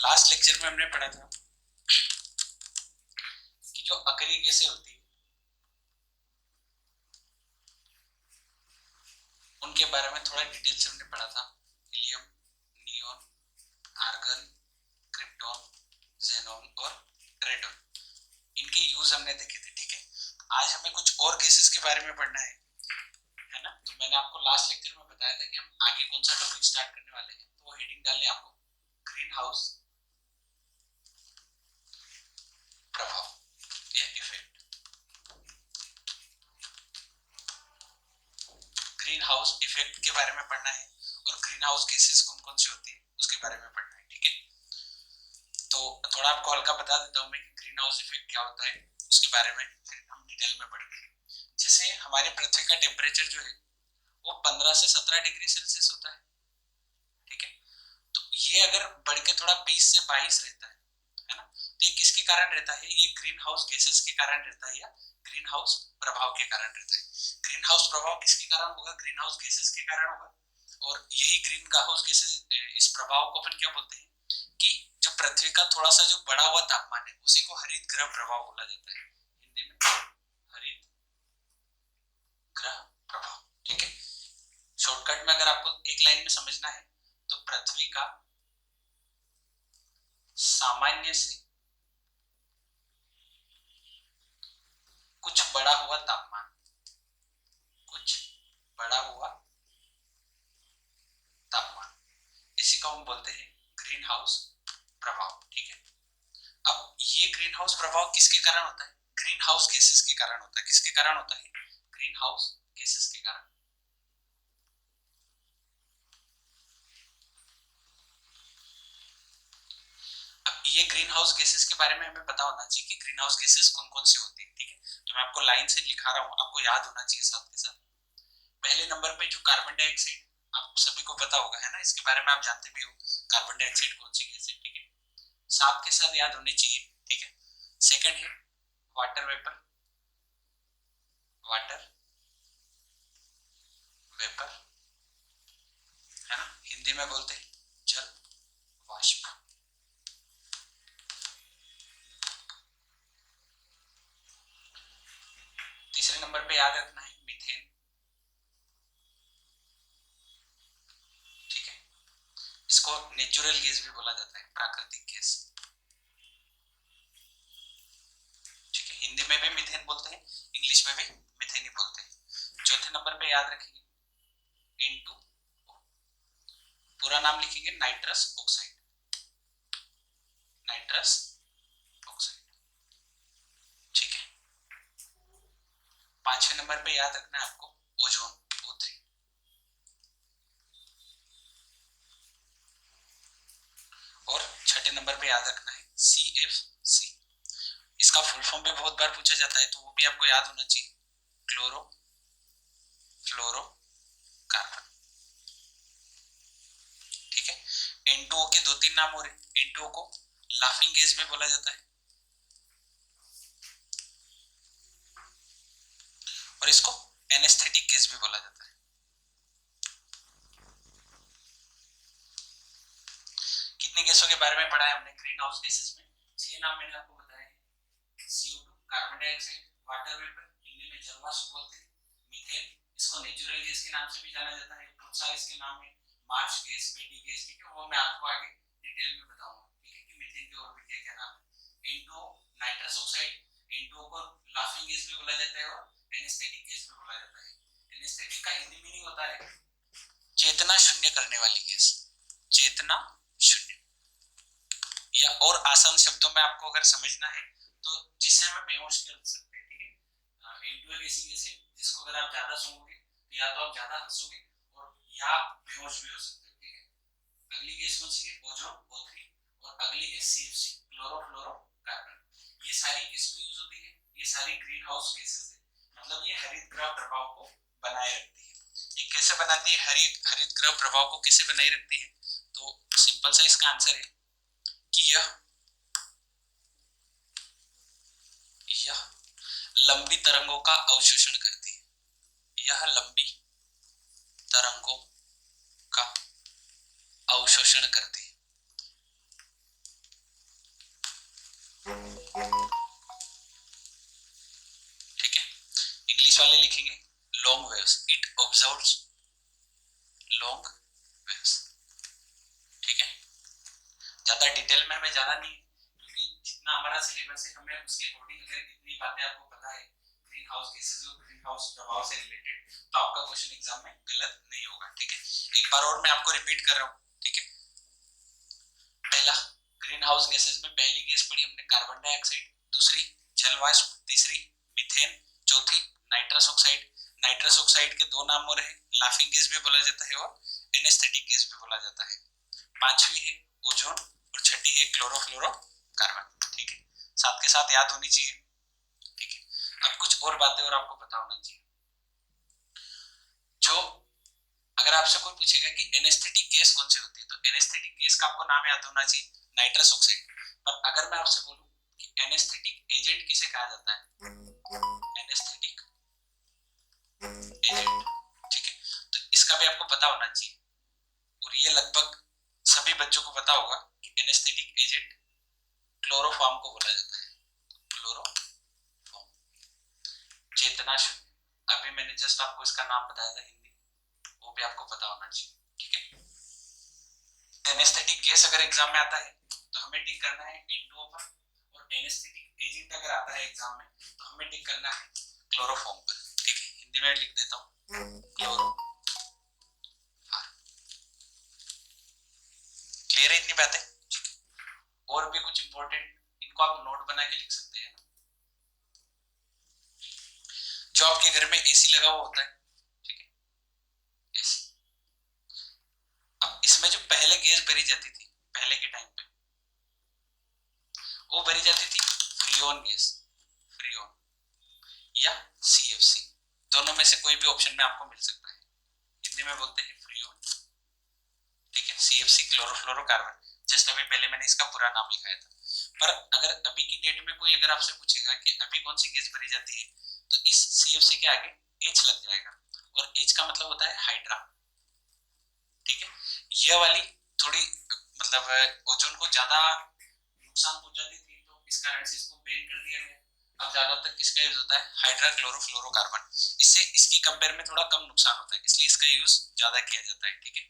Last lecture में हमने पढ़ा था कि जो अकरी गैसें होती है उनके बारे में थोड़ा डिटेल से हमने पढ़ा था। Helium, neon, argon, krypton, xenon और रेडॉन, इनके यूज हमने देखे थे। ठीक है, आज हमें कुछ और गैसेस के बारे में पढ़ना है ना। तो मैंने आपको लास्ट लेक्चर में बताया था कि हम आगे कौन सा टॉपिक स्टार्ट करने वाले हैं, तो वो हेडिंग डालनी है आपको, ग्रीन हाउस प्रभाव या इफेक्ट। ग्रीन हाउस इफेक्ट के बारे में पढ़ना है और ग्रीन हाउस गैसेस कौन कौन सी होती है उसके बारे में पढ़ना है। ठीक है, तो थोड़ा आपको हल्का बता देता हूँ मैं कि ग्रीन हाउस इफेक्ट क्या होता है, उसके बारे में फिर हम डिटेल में पढ़ेंगे। जैसे हमारे पृथ्वी का टेम्परेचर जो है वो 15 से 17 डिग्री सेल्सियस होता है। ठीक है, तो ये अगर बढ़ के थोड़ा 20 से 22 रहता है ना, तो ये किसके कारण रहता है? ये ग्रीन हाउस गैसेस के कारण रहता है या ग्रीन हाउस प्रभाव के कारण रहता है। ग्रीन हाउस प्रभाव किसके कारण होगा? ग्रीन हाउस गैसेस के कारण होगा। और यही ग्रीन हाउस गैसेस, इस प्रभाव को अपन क्या बोलते हैं कि जो पृथ्वी का थोड़ा सा जो बढ़ा हुआ तापमान है उसी को हरित ग्रह प्रभाव बोला जाता है, हिंदी में हरित ग्रह प्रभाव। ठीक है, शॉर्टकट में अगर आपको एक लाइन में समझना है तो पृथ्वी का सामान्य से कुछ बढ़ा हुआ तापमान, कुछ बढ़ा हुआ तापमान, इसी को हम बोलते हैं ग्रीन हाउस प्रभाव। ठीक है, अब ये ग्रीन हाउस प्रभाव किसके कारण होता है? ग्रीन हाउस गैसेस के कारण होता है। किसके कारण होता है? ग्रीन हाउस गैसेस के कारण। अब ये ग्रीन हाउस गैसेस के बारे में हमें पता होना चाहिए कि ग्रीन हाउस गैसेस कौन कौन सी होती है। ठीक है, तो मैं आपको लाइन से लिखा रहा हूँ, आपको याद होना चाहिए साथ के साथ। पहले नंबर पे जो कार्बन डाइऑक्साइड, आप सभी को पता होगा है ना, इसके बारे में आप जानते भी हो कार्बन डाइऑक्साइड कौन सी गैस है। ठीक है, साथ के साथ याद होनी चाहिए। ठीक है, सेकंड है वाटर वेपर, वाटर वेपर है ना, हिंदी में बोलते हैं जल वाष्प। तीसरे नंबर पे याद रखना है मीथेन। ठीक है, इसको नेचुरल गैस भी बोला जाता है, प्राकृतिक गैस। ठीक है, हिंदी में भी मीथेन बोलते हैं, इंग्लिश में भी मीथेन ही बोलते हैं। चौथे नंबर पे याद रखेंगे N2, पूरा नाम लिखेंगे नाइट्रस ऑक्साइड, नाइट्रस ऑक्साइड। ठीक है, पांचवें नंबर पे याद रखना है आपको ओजोन, O3। और छठे नंबर पे याद रखना है CFC। इसका फुल फॉर्म भी बहुत बार पूछा जाता है, तो वो भी आपको याद होना चाहिए, क्लोरो फ्लोरो कार्बन। ठीक है, N2O के दो तीन नाम और N2O को लाफिंग गैस भी बोला जाता है और इसको एनेस्थेटिक गैस भी बोला जाता है। कितनी गैसों के बारे में पढ़ा है हमने ग्रीन हाउस गैसेस में? 6 नाम मैंने आपको बताए, CO2 carbon dioxide, water vapour Hindi में जल वाष्प बोलते हैं, मीथेन इसको नेचुरल गैस के नाम से भी जाना जाता है, दूसरा इसके नाम है मार्च गैस, पेटी गैस। ठीक है, वो मैं आपको आगे डिटेल में बताऊंगा। ठीक है, कि मीथेन के और भी क्या क्या नाम है। N2O नाइट्रस ऑक्साइड, N2O को लाफिंग गैस भी बोला जाता है और एनेस्थेटिक गैस भी बोला जाता है। एनेस्थेटिक का हिंदी मीनिंग होता है चेतना शून्य करने वाली गैस, चेतना शून्य। या और आसान शब्दों में आपको अगर समझना है तो जिससे हमें बेहोश कर सकते हैं। ठीक है, N2O ऐसी गैस है जिसको अगर आप ज्यादा सूंघोगे तो या तो आप ज्यादा हंसोगे और या बेहोश भी हो सकते हो। ठीक है, अगली गैस कौन सी है? Ozone, O3। और अगली है CFC, क्लोरोफ्लोरोकार्बन। ये सारी किसमें यूज होती है? ये सारी ग्रीन हाउस गैसेस है, मतलब ये हरित ग्रह प्रभाव को बनाए रखती है। ये कैसे बनाती है? हरित ग्रह प्रभाव को कैसे बनाए रखती है? तो सिंपल सा इसका आंसर है कि यह लंबी तरंगों का अवशोषण करती है। यह लंबी तरंगों का अवशोषण करती है। वाले लिखेंगे long waves, it observes long waves. ठीक है, ज्यादा डिटेल में हमें जाना नहीं, क्योंकि जितना हमारा सिलेबस है हमें उसके अकॉर्डिंग अगर इतनी बातें आपको पता है ग्रीन हाउस गैसेस और ग्रीन हाउस प्रभाव से रिलेटेड, तो आपका क्वेश्चन एग्जाम में गलत नहीं होगा। ठीक है, एक बार और मैं आपको रिपीट कर रहा हूँ। ठीक है, पहला ग्रीन हाउस गैसेस में पहली गैस पढ़ी हमने कार्बन डाइऑक्साइड, दूसरी जल वाष्प, तीसरी मीथेन, चौथी नाइट्रस ऑक्साइड। नाइट्रस ऑक्साइड के दो नाम और है, लाफिंग गैस भी बोला जाता है और एनेस्थेटिक गैस भी बोला जाता है। पांचवी है ओजोन और छठी है क्लोरोफ्लोरोकार्बन। ठीक है, साथ के साथ याद होनी चाहिए। ठीक है, अब कुछ और बातें और आपको पता होना चाहिए। जो अगर आपसे कोई पूछेगा कि एनेस्थेटिक गैस कौन सी होती है, तो एनेस्थेटिक गैस का आपको नाम याद होना चाहिए नाइट्रस ऑक्साइड। पर अगर मैं आपसे बोलूं कि एनेस्थेटिक एजेंट किसे कहा जाता है, एनेस्थेटिक एजेंट, ठीक है, तो इसका भी आपको पता होना चाहिए। और ये लगभग सभी बच्चों को पता होगा कि एनेस्थेटिक एजेंट क्लोरोफॉर्म को बोला जाता है, क्लोरोफॉर्म, चेतना शून्य। अभी मैंने जस्ट आपको इसका नाम बताया था हिंदी, वो भी आपको पता होना चाहिए। ठीक है, एनेस्थेटिक गैस अगर एग्जाम में आता है तो हमें टिक करना है N2O पर, और एनेस्थेटिक एजेंट अगर आता है एग्जाम में तो हमें टिक करना है क्लोरोफॉर्म पर। ठीक है, हिंदी में लिख देता हूँ क्लोरो। क्लियर है इतनी बातें? और भी कुछ इंपॉर्टेंट, इनको आप नोट बना के लिख सकते हैं। जो आपके घर में एसी लगा हुआ होता है, ठीक है, एसी, अब इसमें जो पहले गैस भरी जाती थी पहले के टाइम पे, वो भरी जाती थी फ्रीऑन गैस, फ्रीऑन या सीएफसी, दोनों में से कोई भी ऑप्शन में आपको मिल सकता है। हिंदी में बोलते हैं फ्रीऑन। ठीक है, सीएफसी क्लोरोफ्लोरोकार्बन, जस्ट अभी पहले मैंने इसका पूरा नाम लिखाया था। पर अगर अभी की डेट में कोई अगर आपसे पूछेगा कि अभी कौन सी गैस भरी जाती है, तो इस सीएफसी के आगे एच लग जाएगा, और एच का मतलब होता है हाइड्रा। ठीक है, ये वाली थोड़ी मतलब ओजोन को ज्यादा नुकसान पहुंचाती थी, तो इस कारण से इसको बैन कर दिया गया। अब ज्यादातर किसका यूज होता है, हाइड्रा क्लोरोफ्लोरोकार्बन, इससे इसकी कंपेयर में थोड़ा कम नुकसान होता है, इसलिए इसका यूज ज्यादा किया जाता है। ठीक है,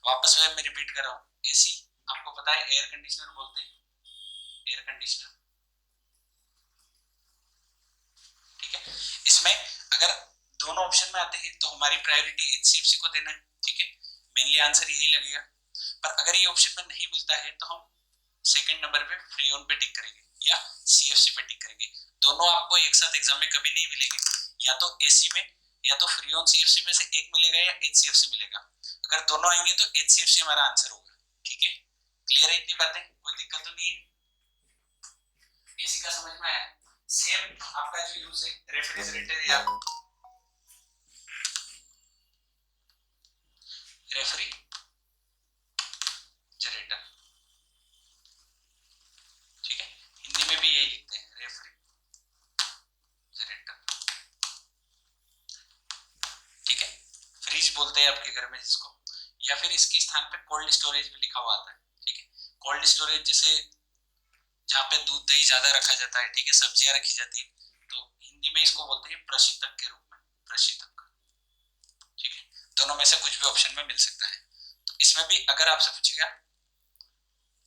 वापस मैं रिपीट कर रहा हूँ, एसी आपको पता है एयर कंडीशनर बोलते हैं, एयर कंडीशनर। ठीक है, इसमें अगर दोनों ऑप्शन में आते हैं तो हमारी प्रायोरिटी एचसीएफसी को देना है। ठीक है, मेनली आंसर यही लगेगा। पर अगर ये ऑप्शन में नहीं मिलता है तो हम सेकंड नंबर पे फ्रीऑन पे टिक करेंगे या सीएफसी पे टिक करेंगे। दोनों आपको एक साथ एग्जाम में कभी नहीं मिलेंगे, या तो एसी में या तो फ्रीऑन सीएफसी में से एक मिलेगा या एचसीएफसी मिलेगा। अगर दोनों आएंगे तो एचसीएफसी हमारा आंसर होगा। ठीक है, क्लियर है इतनी बातें, कोई दिक्कत तो नहीं है? एसी का समझ में आया? सेम आपका जो यूज है रेफ्रिजरेटर या रेफ्रिजरेटर, ठीक है, हिंदी में भी यही लिखते हैं रेफ्रिजरेटर। ठीक है, फ्रिज बोलते हैं आपके घर में जिसको, या फिर इसके स्थान पे कोल्ड स्टोरेज भी लिखा हुआ आता है। ठीक है, कोल्ड स्टोरेज जैसे जहाँ पे दूध दही ज्यादा रखा जाता है, ठीक है, सब्जियां रखी जाती है, तो हिंदी में इसको बोलते हैं प्रशीतक के रूप में, प्रशीतक। ठीक है, दोनों में से कुछ भी ऑप्शन में मिल सकता है। तो इसमें भी अगर आपसे पूछेगा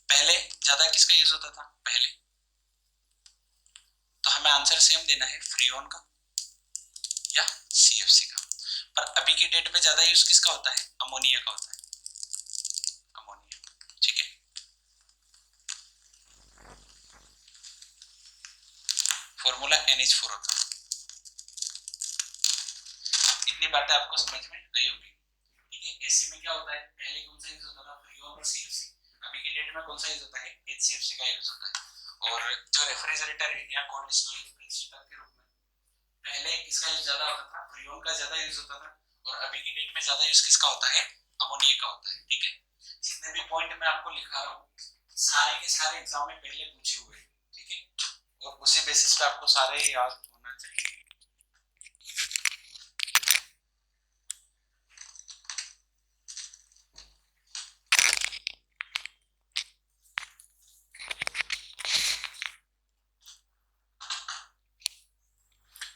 पहले ज्यादा किसका यूज होता था पहले, तो हमें आंसर सेम देना है फ्रीऑन का या सीएफसी का। पर अभी की डेट में ज्यादा यूज किसका होता है, अमोनिया का होता है, अमोनिया। ठीक है, फॉर्मूला NH4 होता है। इतनी बातें आपको समझ में आई होगी। ठीक है, एसी में क्या होता है, पहले कौन सा यूज होता था, फ्रीऑन और सीएफसी। अभी की डेट में कौन सा यूज होता है, एचसीएफसी का यूज होता है। और जो रेफ्रिजरेटर है या कोल्ड स्टोरेज प्रशीतक के रूप में, पहले किसका यूज ज्यादा होता था, फ्रीऑन का ज्यादा यूज होता था, और अभी की डेट में ज्यादा यूज किसका होता है, अमोनिया का होता है। ठीक है, जितने भी पॉइंट मैं आपको लिखा रहा हूँ सारे के सारे एग्जाम में पहले पूछे हुए हैं। ठीक है, और उसी बेसिस पे आपको सारे याद होना चाहिए।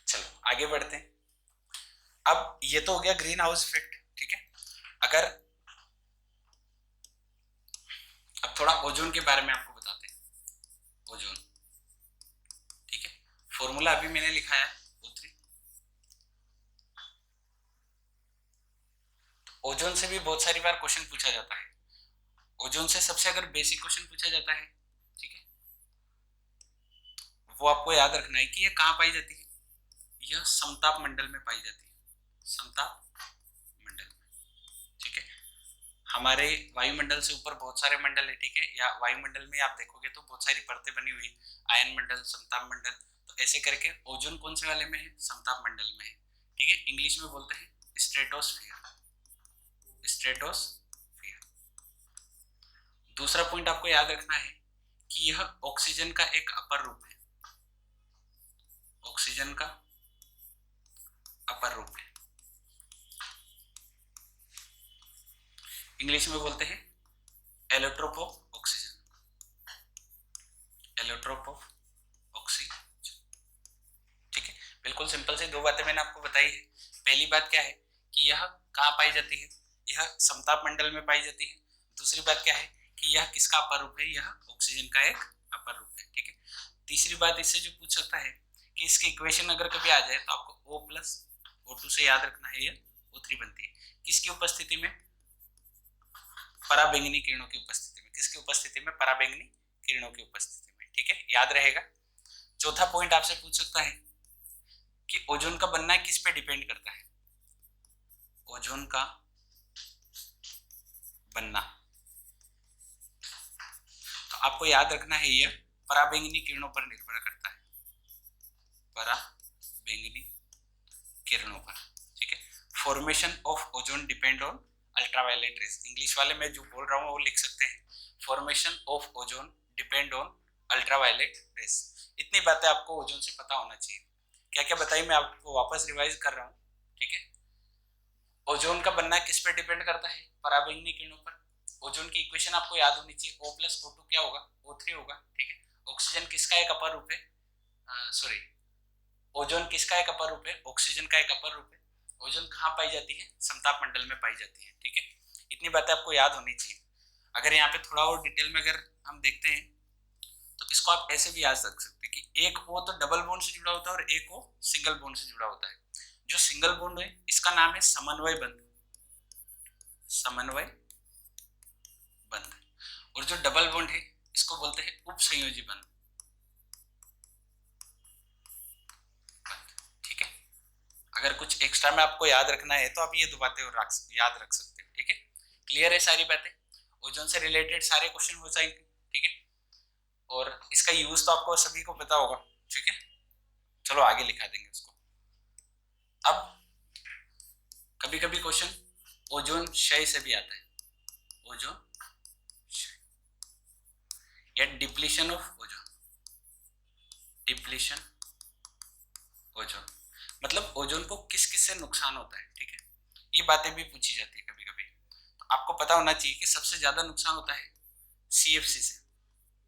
चलो आगे बढ़ते हैं। अब ये तो हो गया ग्रीन हाउस इफेक्ट, ठीक है। अगर अब थोड़ा ओजोन के बारे में आपको बताते हैं। ओजोन, ठीक है, फॉर्मूला अभी मैंने लिखा है O3। तो ओजोन से भी बहुत सारी बार क्वेश्चन पूछा जाता है। ओजोन से सबसे अगर बेसिक क्वेश्चन पूछा जाता है, ठीक है, वो आपको याद रखना है कि ये कहाँ पाई जाती है। यह समताप मंडल में पाई जाती है, समताप मंडल में, ठीक है। हमारे वायुमंडल से ऊपर बहुत सारे मंडल है, ठीक है, या वायुमंडल में आप देखोगे तो बहुत सारी परतें बनी हुई, आयन मंडल, समताप मंडल, तो ऐसे करके ओजोन कौन से वाले में है, समताप मंडल में है, ठीक है। इंग्लिश में बोलते हैं स्ट्रेटोस्फीयर, स्ट्रेटोस्फीयर। दूसरा पॉइंट आपको याद रखना है कि यह ऑक्सीजन का एक अपर रूप है, ऑक्सीजन का अपर रूप है। इंग्लिश में बोलते हैं allotrope of oxygen, allotrope of oxygen, ठीक है। बिल्कुल सिंपल से दो बातें मैंने आपको बताई है। पहली बात क्या है कि यह कहाँ पाई जाती है, यह समताप मंडल में पाई जाती है। दूसरी बात क्या है कि यह किसका अपर रूप है, यह ऑक्सीजन का एक अपर रूप है, ठीक है। तीसरी बात इससे जो पूछ सकता है कि इसकी इक्वेशन अगर कभी आ जाए तो आपको O प्लस O2 से याद रखना है, यह O3 बनती है। किसकी उपस्थिति में, पराबैंगनी किरणों की उपस्थिति में। किसकी उपस्थिति में, पराबैंगनी किरणों की उपस्थिति में, ठीक है, याद रहेगा। चौथा पॉइंट आपसे पूछ सकता है कि ओजोन का बनना किस पे डिपेंड करता है। ओजोन का बनना, तो आपको याद रखना है यह पराबैंगनी किरणों पर निर्भर करता है, पराबैंगनी किरणों पर, ठीक है। Formation of ozone depend on ultraviolet rays. English वाले में जो बोल रहा हूँ वो लिख सकते हैं, formation of ozone depend on ultraviolet rays. इतनी बातें आपको ओजोन से पता होना चाहिए। क्या क्या बताई मैं आपको वापस रिवाइज कर रहा हूँ, ठीक है। ओजोन का बनना किस पर डिपेंड करता है, पराबैंगनी किरणों पर। ओजोन की इक्वेशन आपको याद होनी चाहिए, O प्लस O2 क्या होगा, O3 होगा, ठीक है। ऑक्सीजन किसका एक अपर रूप है, सॉरी, ओजोन किसका एक अपर रूप है, ऑक्सीजन का एक अपर रूप है। ओजोन कहाँ पाई जाती है, समताप मंडल में पाई जाती है, ठीक है। इतनी बातें आपको याद होनी चाहिए। अगर यहाँ पे थोड़ा और डिटेल में अगर हम देखते हैं तो इसको आप ऐसे भी याद रख सकते हैं कि एक O तो डबल बॉन्ड से जुड़ा होता है और एक O सिंगल बॉन्ड से जुड़ा होता है। जो सिंगल बॉन्ड है इसका नाम है समन्वय बंध, समन्वय बंध, और जो डबल बॉन्ड है इसको बोलते हैं उपसंयोजी बंध, ठीक है। अगर कुछ एक्स्ट्रा में आपको याद रखना है तो आप ये दो बातें याद रख सकते हैं, ठीक है। क्लियर है सारी बातें, ओजोन से रिलेटेड सारे क्वेश्चन हो जाएंगे, ठीक है। और इसका यूज तो आपको सभी को पता होगा, ठीक है। चलो आगे लिखा देंगे उसको। अब कभी कभी क्वेश्चन ओजोन क्षय से भी आता है, ओजोन क्षय या depletion of ozone, depletion ozone, मतलब ओजोन को किस किस से नुकसान होता है, ठीक है। ये बातें भी पूछी जाती है कभी कभी। तो आपको पता होना चाहिए कि सबसे ज्यादा नुकसान होता है CFC से।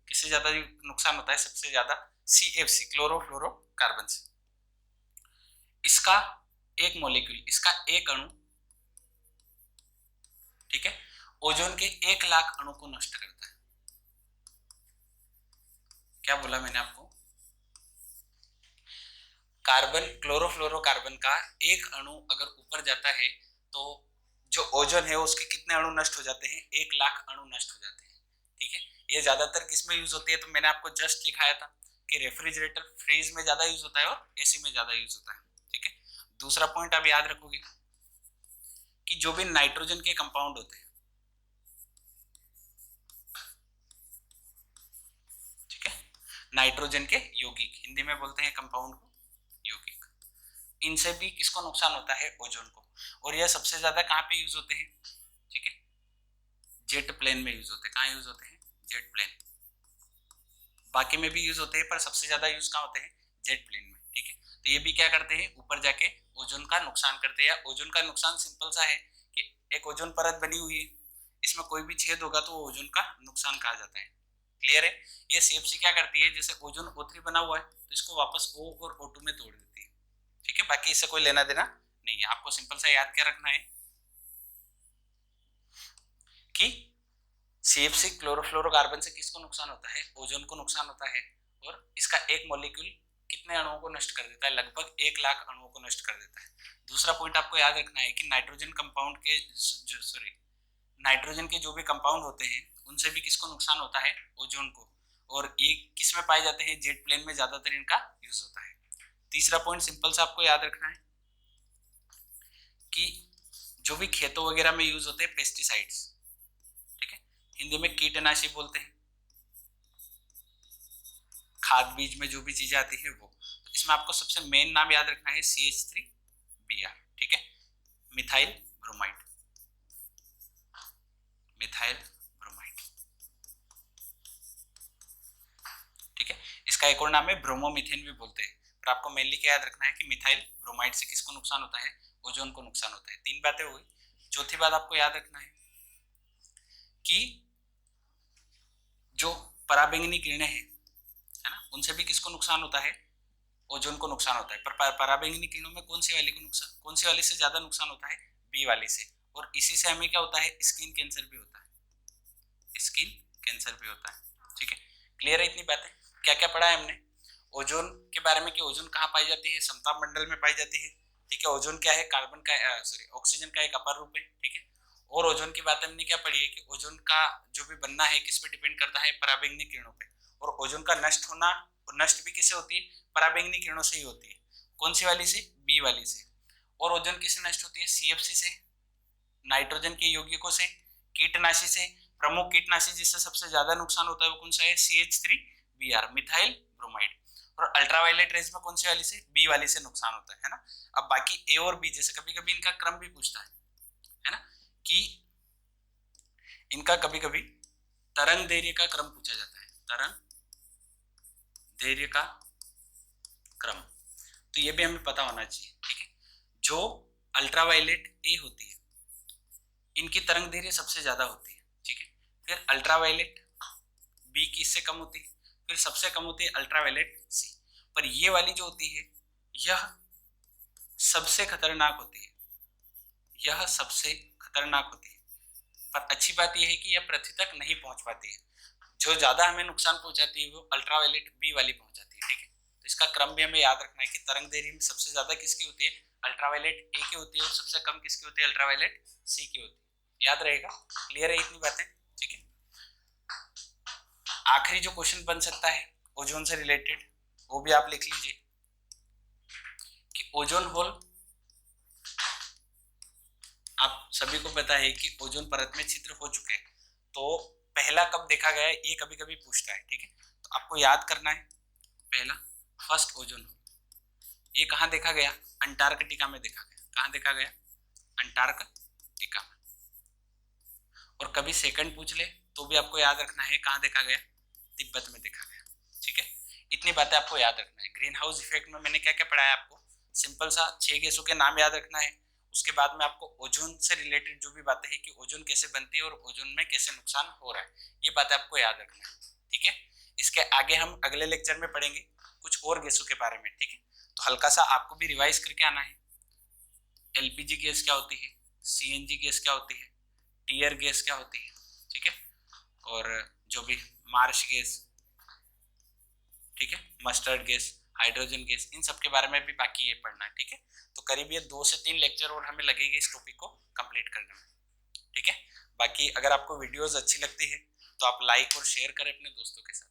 किससे ज्यादा नुकसान होता है, सबसे ज्यादा CFC, क्लोरोफ्लोरोकार्बन से। इसका एक मॉलिक्यूल, इसका एक अणु, ठीक है, ओजोन के 1 लाख अणु को नष्ट करता है। क्या बोला मैंने आपको, कार्बन, क्लोरोफ्लोरोकार्बन का एक अणु अगर ऊपर जाता है तो जो ओजोन है उसके कितने अणु नष्ट हो जाते हैं, 1 लाख अणु नष्ट हो जाते हैं, ठीक है। ये ज्यादातर किस में यूज होती है, तो मैंने आपको जस्ट दिखाया था कि रेफ्रिजरेटर, फ्रीज में ज्यादा यूज होता है और एसी में ज्यादा यूज होता है, ठीक है। दूसरा पॉइंट आप याद रखोगे कि जो भी नाइट्रोजन के कंपाउंड होते हैं, ठीक है, नाइट्रोजन के यौगिक, हिंदी में बोलते हैं कंपाउंड को यौगिक, इनसे भी किसको नुकसान होता है, ओजोन को। और यह सबसे ज्यादा कहाँ पे यूज होते हैं, ठीक है, जेट प्लेन में यूज होते हैं। कहाँ यूज होते हैं, जेट प्लेन। बाकी में भी यूज होते हैं पर सबसे ज्यादा यूज कहाँ होते हैं, जेट प्लेन में, ठीक है। तो ये भी क्या करते हैं, ऊपर जाके ओजोन का नुकसान करते हैं। ओजोन का नुकसान सिंपल सा है कि एक ओजोन परत बनी हुई है, इसमें कोई भी छेद होगा तो ओजोन का नुकसान कहा जाता है। क्लियर है। ये CFC क्या करती है, जैसे ओजोन O3 बना हुआ है तो इसको वापस O और O2 में तोड़ देती है, ठीक है। बाकी इससे कोई लेना देना नहीं है। आपको सिंपल सा याद क्या रखना है कि CFC क्लोरोफ्लोरोकार्बन से किसको नुकसान होता है, ओजोन को नुकसान होता है, और इसका एक मॉलिक्यूल कितने अणुओं को नष्ट कर देता है, लगभग 1 लाख अणुओं को नष्ट कर देता है। दूसरा पॉइंट आपको याद रखना है कि नाइट्रोजन कंपाउंड के नाइट्रोजन के जो भी कंपाउंड होते हैं उनसे भी किसको नुकसान होता है, ओजोन को, और ये किस में पाए जाते हैं, जेट प्लेन में ज्यादातर इनका यूज होता है। तीसरा पॉइंट सिंपल सा आपको याद रखना है कि जो भी खेतों वगैरह में यूज होते हैं पेस्टिसाइड्स, ठीक है, हिंदी में कीटनाशी बोलते हैं, खाद बीज में जो भी चीजें आती है वो, तो इसमें आपको सबसे मेन नाम याद रखना है CH3Br, ठीक है, मिथाइल ब्रोमाइड, मिथाइल ब्रोमाइड, ठीक है। इसका एक और नाम है ब्रोमोमीथेन भी बोलते हैं, पर आपको मेनली क्या याद रखना है कि मिथाइल ब्रोमाइड से किसको नुकसान होता है, ओजोन को नुकसान होता है। 3 बातें हो गई। चौथी बात आपको याद रखना है कि जो पराबैंगनी किरणें हैं, है ना, उनसे भी किसको नुकसान होता है, ओजोन को नुकसान होता है। पर पराबैंगनी किरणों में कौन सी वाली को नुकसान, कौन सी वाली से ज्यादा नुकसान होता है, बी वाली से, और इसी से हमें क्या होता है, स्किन कैंसर भी होता है, स्किन कैंसर भी होता है, ठीक है। क्लियर है इतनी बातें? क्या क्या पढ़ा है हमने ओजोन के बारे में कि ओजोन कहाँ पाई जाती है, समताप मंडल में पाई जाती है, ठीक है। ओजोन क्या है, कार्बन का ऑक्सीजन का एक अपर रूप है, ठीक है। और ओजोन की बात हमने क्या पढ़ी है कि ओजोन का जो भी बनना है किस पे डिपेंड करता है, पराबैंगनी किरणों पे, और ओजोन का नष्ट होना, और नष्ट भी किससे होती है, पराबैंगनी किरणों से ही होती है। कौन सी वाली से, बी वाली से। और ओजोन किससे नष्ट होती है, CFC से, नाइट्रोजन के यौगिकों से, कीटनाशी से। प्रमुख कीटनाशी जिससे सबसे ज्यादा नुकसान होता है वो कौन सा है, CH3Br, मिथाइल ब्रोमाइड। और अल्ट्रावायलेट रेज में कौन सी वाली से, बी वाली से नुकसान होता है ना। अब बाकी ए और बी, जैसे कभी कभी इनका क्रम भी पूछता है ना, कि इनका कभी कभी तरंग दैर्घ्य का क्रम पूछा जाता है, तरंग दैर्घ्य का क्रम, तो ये भी हमें पता होना चाहिए, ठीक है। जो अल्ट्रावायलेट ए होती है इनकी तरंग दैर्घ्य सबसे ज्यादा होती है, ठीक है। फिर अल्ट्रावायलेट बी की इससे कम होती है, फिर सबसे कम होती है अल्ट्रावायलेट सी। पर ये वाली जो होती है यह सबसे खतरनाक होती है, यह सबसे खतरनाक होती है। पर अच्छी बात यह है कि यह पृथ्वी तक नहीं पहुंच पाती है, जो ज्यादा हमें नुकसान पहुंचाती है वो अल्ट्रावायलेट बी वाली पहुंचाती है, ठीक है। तो इसका क्रम भी हमें याद रखना है कि तरंग दैर्घ्य में सबसे ज्यादा किसकी होती है, अल्ट्रावायलेट ए की होती है, और सबसे कम किसकी होती है, अल्ट्रावायलेट सी की होती है। याद रहेगा? क्लियर है इतनी बातें? ठीक है। आखिरी जो क्वेश्चन बन सकता है ओजोन से रिलेटेड वो भी आप लिख लीजिए कि ओजोन होल, आप सभी को पता है कि ओजोन परत में छिद्र हो चुके हैं, तो पहला कब देखा गया है ये कभी कभी पूछता है, ठीक है। तो आपको याद करना है पहला फर्स्ट ओजोन होल ये कहाँ देखा गया, अंटार्कटिका में देखा गया। कहाँ देखा गया, अंटार्कटिका में। और कभी सेकंड पूछ ले तो भी आपको याद रखना है कहाँ देखा गया, तिब्बत में देखा गया, ठीक है। इतनी बातें आपको याद रखना है। ग्रीन हाउस इफेक्ट में मैंने क्या क्या पढ़ाया आपको, सिंपल सा 6 गैसों के नाम याद रखना है। उसके बाद में आपको ओजोन से रिलेटेड जो भी बातें हैं कि ओजोन कैसे बनती है और ओजोन में कैसे नुकसान हो रहा है, ये बातें आपको याद रखना है, ठीक है। इसके आगे हम अगले लेक्चर में पढ़ेंगे कुछ और गैसों के बारे में, ठीक है। तो हल्का सा आपको भी रिवाइज करके आना है। LPG गैस क्या होती है, CNG गैस क्या होती है, टीयर गैस क्या होती है, ठीक है। और जो भी मार्श गैस, ठीक है, मस्टर्ड गैस, हाइड्रोजन गैस, इन सब के बारे में भी बाकी ये पढ़ना है, ठीक है। तो करीब ये 2 से 3 लेक्चर और हमें लगेंगे इस टॉपिक को कंप्लीट करने में, ठीक है। बाकी अगर आपको वीडियोस अच्छी लगती है तो आप लाइक और शेयर करें अपने दोस्तों के साथ।